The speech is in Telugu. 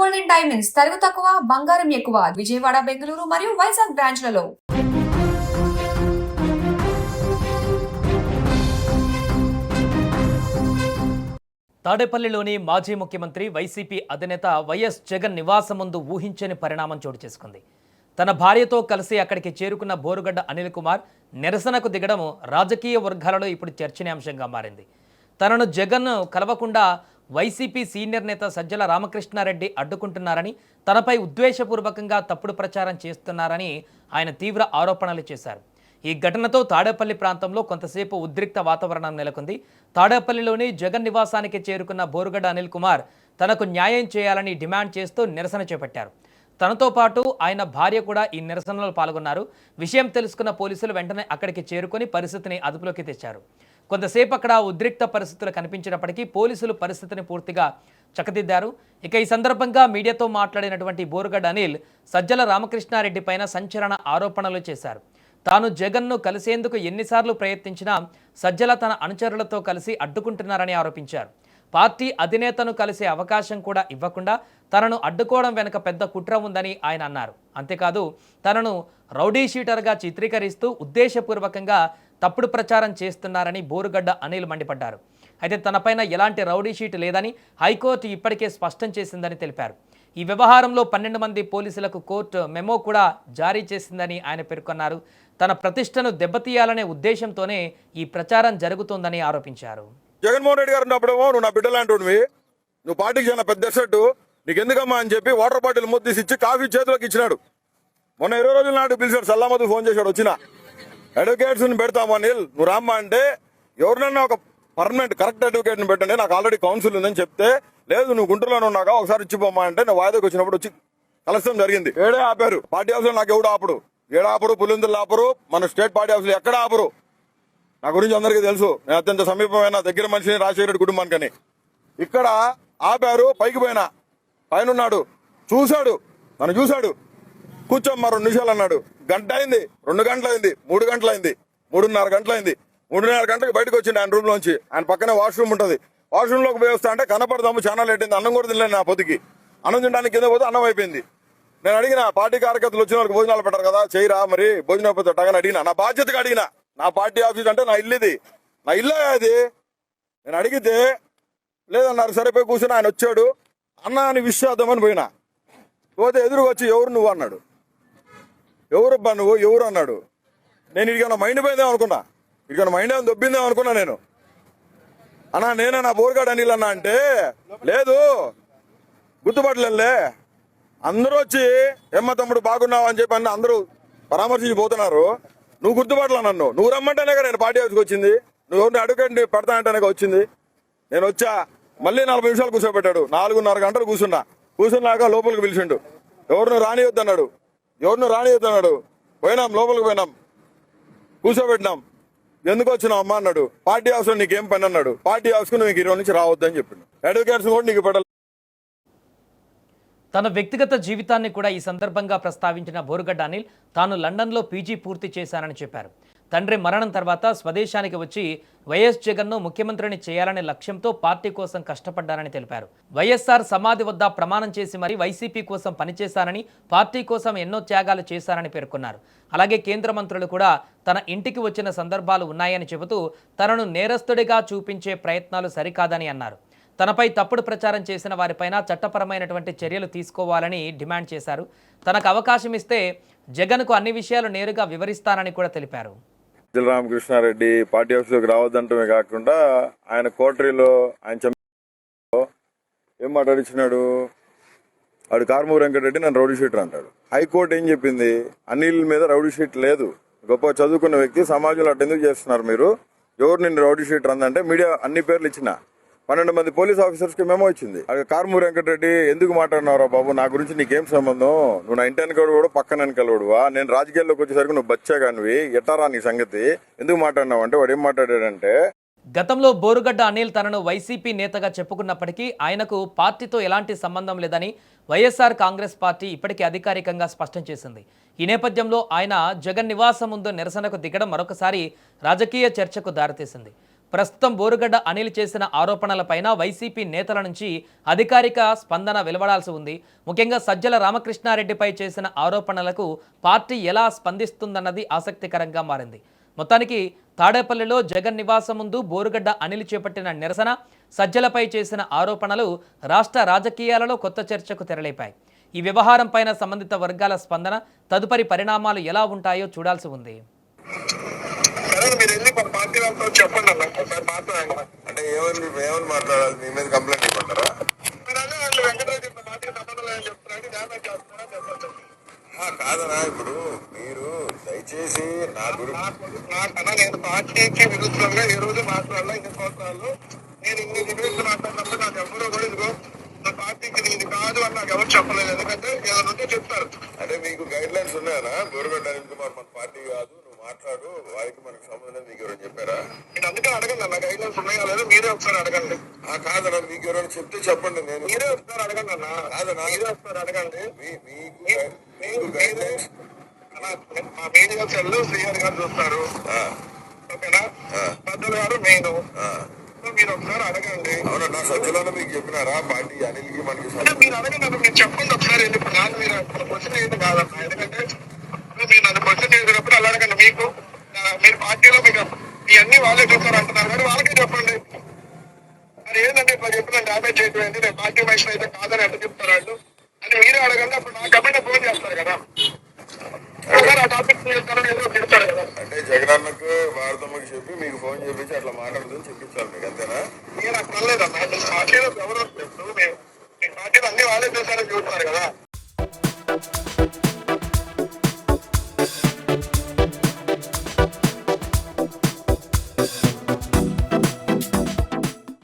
గోల్డెన్ డైమండ్స్ తరుగు తక్కువ బంగారం ఎక్కువ విజయవాడ బెంగళూరు మరియు వైజాగ్ బ్రాంచ్లలో. తాడేపల్లిలోని మాజీ ముఖ్యమంత్రి వైసీపీ అధినేత వైఎస్ జగన్ నివాసం ముందు ఊహించని పరిణామం చోటు చేసుకుంది. తన భార్యతో కలిసి అక్కడికి చేరుకున్న బోరుగడ్డ అనిల్ కుమార్ నిరసనకు దిగడం రాజకీయ వర్గాలలో ఇప్పుడు చర్చనీయాంశంగా మారింది. తనను జగన్ కలవకుండా వైసీపీ సీనియర్ నేత సజ్జల రామకృష్ణారెడ్డి అడ్డుకుంటున్నారని, తనపై ఉద్వేషపూర్వకంగా తప్పుడు ప్రచారం చేస్తున్నారని ఆయన తీవ్ర ఆరోపణలు చేశారు. ఈ ఘటనతో తాడేపల్లి ప్రాంతంలో కొంతసేపు ఉద్రిక్త వాతావరణం నెలకొంది. తాడేపల్లిలోని జగన్ నివాసానికి చేరుకున్న బోరుగడ్డ అనిల్ కుమార్ తనకు న్యాయం చేయాలని డిమాండ్ చేస్తూ నిరసన చేపట్టారు. తనతో పాటు ఆయన భార్య కూడా ఈ నిరసనలో పాల్గొన్నారు. విషయం తెలుసుకున్న పోలీసులు వెంటనే అక్కడికి చేరుకొని పరిస్థితిని అదుపులోకి తెచ్చారు. కొంతసేపు అక్కడ ఉద్రిక్త పరిస్థితులు కనిపించినప్పటికీ పోలీసులు పరిస్థితిని పూర్తిగా చక్కదిద్దారు. ఇక ఈ సందర్భంగా మీడియాతో మాట్లాడినటువంటి బోరుగడ్డ అనిల్ సజ్జల రామకృష్ణారెడ్డి పైన సంచలన ఆరోపణలు చేశారు. తాను జగన్ను కలిసేందుకు ఎన్నిసార్లు ప్రయత్నించినా సజ్జల తన అనుచరులతో కలిసి అడ్డుకుంటున్నారని ఆరోపించారు. పార్టీ అధినేతను కలిసే అవకాశం కూడా ఇవ్వకుండా తనను అడ్డుకోవడం వెనుక పెద్ద కుట్ర ఉందని ఆయన అన్నారు. అంతేకాదు తనను రౌడీ షీటర్గా చిత్రీకరిస్తూ ఉద్దేశపూర్వకంగా తప్పుడు ప్రచారం చేస్తున్నారని బోరుగడ్డ అనిల్ మండిపడ్డారు. అయితే తనపైన ఎలాంటి రౌడీ షీట్ లేదని హైకోర్టు ఇప్పటికే స్పష్టం చేసిందని తెలిపారు. ఈ వ్యవహారంలో 12 మంది పోలీసులకు కోర్టు మెమో కూడా జారీ చేసిందని ఆయన పేర్కొన్నారు. తన ప్రతిష్టను దెబ్బతీయాలనే ఉద్దేశంతోనే ఈ ప్రచారం జరుగుతోందని ఆరోపించారు. జగన్మోహన్ రెడ్డి గారు ఉన్నప్పుడేమో నువ్వు నా బిడ్డలాంటివి, నువ్వు పార్టీకి చాలా పెద్ద షర్టు, నీకు ఎందుకమ్మా అని చెప్పి వాటర్ బాటిల్ ముద్దేసి ఇచ్చి కాఫీ చేతిలోకి ఇచ్చినాడు. మొన్న 20 రోజుల నాడు పిలిచాడు, సల్లామద్దు ఫోన్ చేశాడు. వచ్చిన అడ్వకేట్స్ని పెడతామా నీల్, నువ్వు రామ్మా అంటే ఎవరినన్నా ఒక పర్మనెంట్ కరెక్ట్ అడ్వకేట్ని పెట్టండి, నాకు ఆల్రెడీ కౌన్సిల్ ఉందని చెప్తే, లేదు నువ్వు గుంటూరులోనే ఉన్నాగా ఒకసారి ఇచ్చిపోమ్మా అంటే నేను వాయిదాకి వచ్చినప్పుడు వచ్చి కలసం జరిగింది. ఏడే ఆపారు పార్టీ హౌస్ లో, నాకు ఎవడు ఆపడు, ఏడాపరు పులిందులు ఆపరు, మన స్టేట్ పార్టీ హౌస్ లో ఎక్కడ ఆపరు. నా గురించి అందరికీ తెలుసు, నేను అత్యంత సమీపమైన దగ్గర మనిషిని రాజశేఖర రెడ్డి కుటుంబానికని. ఇక్కడ ఆపారు, పైకి పోయినా పైన ఉన్నాడు, చూశాడు, నన్ను చూశాడు, కూర్చోమ్మా 2 నిమిషాలు అన్నాడు. గంట అయింది, 2 గంటలైంది, 3 గంటలైంది, 3:30 గంటలైంది. 3:30 గంటలకు బయటకు వచ్చింది ఆయన రూమ్ లోంచి. ఆయన పక్కనే వాష్రూమ్ ఉంటుంది. వాష్రూమ్ లోకి పోయి వస్తా అంటే కనపడదాము, చాలా లేట్ అయింది, అన్నం కూడా తినలేదు. నా పొద్దుకి అన్నం తినడానికి కింద పోతే అన్నం అయిపోయింది. నేను అడిగిన, పార్టీ కార్యకర్తలు వచ్చిన వాళ్ళకి భోజనాలు పెట్టారు కదా, చేయరా మరి భోజనం అయిపోతే అట్టగాని అడిగినా, నా బాధ్యతగా అడిగినా. నా పార్టీ ఆఫీస్ అంటే నా ఇల్లు, ఇది నా ఇల్లే అది. నేను అడిగితే లేదన్నారు. సరిపోయి కూర్చొని ఆయన వచ్చాడు, అన్న అని విశ్వాసమని పోయినా. పోతే ఎదురుగా వచ్చి ఎవరు నువ్వు అన్నాడు. ఎవరబ్బా నువ్వు, ఎవరు అన్నాడు. నేను ఇడికన్నా మైండ్ పోయిందేమో అనుకున్నా, ఇడికన్నా మైండ్ ఏమైనా దొబ్బిందేమో అనుకున్నా. నేను అన్నా నేనే నా బోరుగడ్డ అనిల్ అన్నా అంటే, లేదు గుర్తుపట్టలే. అందరూ వచ్చి ఏమ్మ తమ్ముడు బాగున్నావు అని చెప్పి అందరూ పరామర్శించి పోతున్నారు. నువ్వు గుర్తుపట్టలా నన్ను, నువ్వు రమ్మంటేనే కదా నేను పార్టీ హౌస్కి వచ్చింది, నువ్వు ఎవరిని అడ్వకేట్ పెడతా అంటేనే వచ్చింది. నేను వచ్చా, మళ్ళీ 40 నిమిషాలు కూర్చోబెట్టాడు. 4:30 గంటలు కూర్చున్నాక లోపలికి పిలిచిండు. ఎవరిని రానియొద్దన్నాడు, పోయినాం, లోపలికి పోయినాం, కూర్చోబెట్టినాం. ఎందుకు వచ్చినావు అమ్మా అన్నాడు. పార్టీ హౌస్ లో నీకేం పని అన్నాడు. పార్టీ హౌస్ కు నువ్వు 20 నుంచి రావద్దని చెప్పిండు. అడ్వకేట్స్ కూడా నీకు పెట్టాలి. తన వ్యక్తిగత జీవితాన్ని కూడా ఈ సందర్భంగా ప్రస్తావించిన బోరుగడ్డ అనిల్ తాను లండన్లో పీజీ పూర్తి చేశానని చెప్పారు. తండ్రి మరణం తర్వాత స్వదేశానికి వచ్చి వైఎస్ జగన్ను ముఖ్యమంత్రిని చేయాలనే లక్ష్యంతో పార్టీ కోసం కష్టపడ్డారని తెలిపారు. వైఎస్ఆర్ సమాధి వద్ద ప్రమాణం చేసి మరీ వైసీపీ కోసం పనిచేశానని, పార్టీ కోసం ఎన్నో త్యాగాలు చేశారని పేర్కొన్నారు. అలాగే కేంద్ర మంత్రులు కూడా తన ఇంటికి వచ్చిన సందర్భాలు ఉన్నాయని చెబుతూ తనను నేరస్తుడిగా చూపించే ప్రయత్నాలు సరికాదని అన్నారు. తనపై తప్పుడు ప్రచారం చేసిన వారిపైన చట్టపరమైనటువంటి చర్యలు తీసుకోవాలని డిమాండ్ చేశారు. తనకు అవకాశం ఇస్తే జగన్కు అన్ని విషయాలు నేరుగా వివరిస్తానని కూడా తెలిపారు. సజ్జల రామకృష్ణారెడ్డి పార్టీ ఆఫీస్లోకి రావద్దంటమే కాకుండా ఆయన కోటరీలో ఆయన ఏం మాట్లాడిచ్చినాడు. వాడు కారుమూరి వెంకటరెడ్డి నన్ను రౌడీ షీటర్ అంటాడు. హైకోర్టు ఏం చెప్పింది, అనిల్ మీద రౌడీ షీట్ లేదు, గొప్ప చదువుకున్న వ్యక్తి, సమాజంలో అటు ఎందుకు చేస్తున్నారు మీరు, ఎవరు నిన్ను రౌడీ షీటర్ అందంటే మీడియా అన్ని పేర్లు ఇచ్చిన 12 మంది పోలీస్ ఆఫీసర్స్ కి మెమో ఇచ్చింది. కారుమూరి వెంకటరెడ్డి ఎందుకు మాట్లాడినారా బాబు, నా గురించి నీకేం సంబంధం, నువ్వు నా ఇంటి వెనకడు పక్కన వెనకలుడువా, నేను రాజకీయాల్లోకి వచ్చేసరికి నువ్వు బచ్చాగానివి, ఎట్టారా నీ సంగతి, ఎందుకు మాట్లాడినావు అంటే వాడు ఏం మాట్లాడాడంటే, గతంలో బోరుగడ్డ అనిల్ తనను వైసీపీ నేతగా చెప్పుకున్నప్పటికీ ఆయనకు పార్టీతో ఎలాంటి సంబంధం లేదని వైఎస్ఆర్ కాంగ్రెస్ పార్టీ ఇప్పటికే అధికారికంగా స్పష్టం చేసింది. ఈ నేపథ్యంలో ఆయన జగన్ నివాసం ముందు నిరసనకు దిగడం మరొకసారి రాజకీయ చర్చకు దారితీసింది. ప్రస్తుతం బోరుగడ్డ అనిల్ చేసిన ఆరోపణలపైన వైసీపీ నేతల నుంచి అధికారిక స్పందన వెలువడాల్సి ఉంది. ముఖ్యంగా సజ్జల రామకృష్ణారెడ్డిపై చేసిన ఆరోపణలకు పార్టీ ఎలా స్పందిస్తుందన్నది ఆసక్తికరంగా మారింది. మొత్తానికి తాడేపల్లిలో జగన్ నివాసం ముందు బోరుగడ్డ అనిల్ చేపట్టిన నిరసన, సజ్జలపై చేసిన ఆరోపణలు రాష్ట్ర రాజకీయాలలో కొత్త చర్చకు తెరలేపాయి. ఈ వ్యవహారం పైన సంబంధిత వర్గాల స్పందన, తదుపరి పరిణామాలు ఎలా ఉంటాయో చూడాల్సి ఉంది. చెప్పండి అన్న ఒకసారి మాట్లాడండి. అంటే ఏమని మాట్లాడాలి? మీ మీద కంప్లైంట్ ఇవ్వమంటారా? కాదనా, ఇప్పుడు మీరు దయచేసి నా గురించి నేను పార్టీకి విరుద్ధంగా ఏ రోజు మాట్లాడాలా? ఇన్ని సంవత్సరాలు నేను ఇన్ని డిబేట్స్ మాట్లాడినప్పుడు నాకు ఎవరో కూడా ఇదిగో నా పార్టీకి ఇది కాదు అని నాకు ఎవరు చెప్పలేదు. ఎందుకంటే ఏమైనా ఉంటే చెప్తారు. అంటే మీకు గైడ్ లైన్స్ ఉన్నాయనా? బోరుగడ్డ అనిల్ కుమార్ మన పార్టీ కాదు, నువ్వు మాట్లాడు, వారికి మనకు సంబంధం మీకు ఎవరైనా చెప్పారా? నేను అందుకే అడగండి అన్న, గైడ్ లైన్స్ ఉన్నాయా లేదా మీరే ఒకసారి అడగండి. కాదన్నా, మీకు ఎవరైనా చెప్తే చెప్పండి. నేను మీరే ఒకసారి అడగండి అన్న. కాదన్నా, మీరే ఒకసారి అడగండి. మీకు గైడ్ లైన్స్ మా మీడియా సెల్ శ్రీహరి గారు చూస్తారు, ఓకేనా? పెద్దలు గారు మెయిన్, మీరు ఒకసారి అడగండి. అవునన్నా, సజ్జలను మీకు చెప్పినారా పార్టీ అనిల్కి మనకి? మీరు అడగండి అన్న, మీరు చెప్పండి ఒకసారి. ఇప్పుడు నాకు మీరు క్వశ్చన్ ఏంటి కాదన్నా, ఎందుకంటే మీరు నన్ను క్వశ్చన్ చేసినప్పుడు అలా అడగండి. మీకు మీరు పార్టీలో మీకు ఇవన్నీ వాళ్ళే చూస్తారు అంటున్నారు కానీ వాళ్ళకే చెప్పండి. మరి ఏంటంటే ఇట్లా చెప్పిన డ్యామేజ్ చేయడం నేను పార్టీ మనిషిని అయితే కాదని ఎట్లా చెప్తారు వాళ్ళు అని మీరే అడగండి. అప్పుడు నాకు అబ్బాయి ఫోన్ చేస్తారు కదా, ఆ టాపిక్ ఏదో చెప్తారు కదా. అంటే జగనన్నకు భారతమ్మకి చెప్పి మీకు ఫోన్ చేపించి అట్లా మాట్లాడుతుంది చెప్పించాలి మీకు, అంతేనా? నేను అట్లా లేదమ్మా, పార్టీలో ఎవరు మీ పార్టీలో అన్ని వాళ్ళే చూస్తారని చూస్తారు కదా.